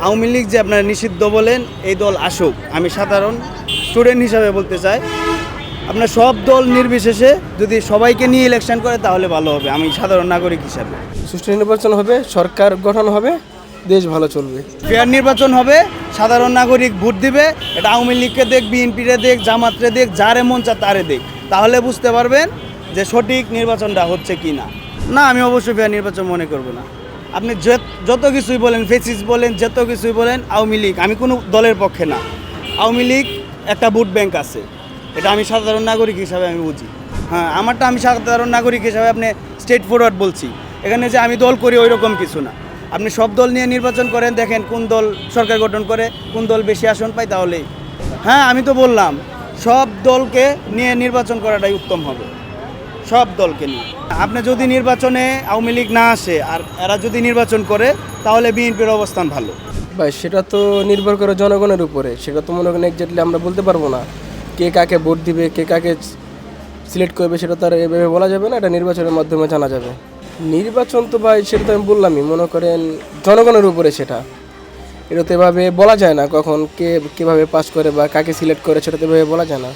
আওয়ামী লীগ যে আপনারা নিষিদ্ধ বলেন, এই দল আসুক। আমি সাধারণ স্টুডেন্ট হিসাবে বলতে চাই, আপনার সব দল নির্বিশেষে যদি সবাইকে নিয়ে ইলেকশন করে তাহলে ভালো হবে, আমি সাধারণ নাগরিক হিসাবে। সুষ্ঠু নির্বাচন হবে, সরকার গঠন হবে, দেশ ভালো চলবে। ফেয়ার নির্বাচন হবে, সাধারণ নাগরিক ভোট দিবে। এটা আওয়ামী লীগকে দেখ, বিএনপিরে দেখ, জামাতরে দেখ, যারে মন চা তারে দেখ, তাহলে বুঝতে পারবেন যে সঠিক নির্বাচনটা হচ্ছে কি না। না, আমি অবশ্যই ফেয়ার নির্বাচন মনে করব না। আপনি যত কিছুই বলেন, ফেসিস বলেন, যত কিছুই বলেন, আওয়ামী লীগ, আমি কোনো দলের পক্ষে না। আওয়ামী লীগ একটা ভোট ব্যাংক আছে, এটা আমি সাধারণ নাগরিক হিসাবে আমি বুঝি। হ্যাঁ, আমারটা আমি সাধারণ নাগরিক হিসাবে আপনি স্ট্রেট ফরওয়ার্ড বলছি। এখানে যে আমি দল করি ওই রকম কিছু না। আপনি সব দল নিয়ে নির্বাচন করেন, দেখেন কোন দল সরকার গঠন করে, কোন দল বেশি আসন পায়, তাহলেই। হ্যাঁ, আমি তো বললাম সব দলকে নিয়ে নির্বাচন করাটাই উত্তম হবে, সব দলকে নিয়ে। আপনি যদি নির্বাচনে আওয়ামী লীগ না আসে আর এরা যদি নির্বাচন করে, তাহলে বিএনপির অবস্থান ভালো। ভাই সেটা তো নির্ভর করে জনগণের উপরে, সেটা তো মনে করেন এক্স্যাক্টলি আমরা বলতে পারবো না। কে কাকে ভোট দিবে, কে কাকে সিলেক্ট করবে, সেটা তো আর এভাবে বলা যাবে না, এটা নির্বাচনের মাধ্যমে জানা যাবে। নির্বাচন তো ভাই সেটা তো আমি বললামই, মনে করেন জনগণের উপরে সেটা। এটা তো এভাবে বলা যায় না কখন কে কীভাবে পাস করে বা কাকে সিলেক্ট করে, সেটা তো এভাবে বলা যায় না।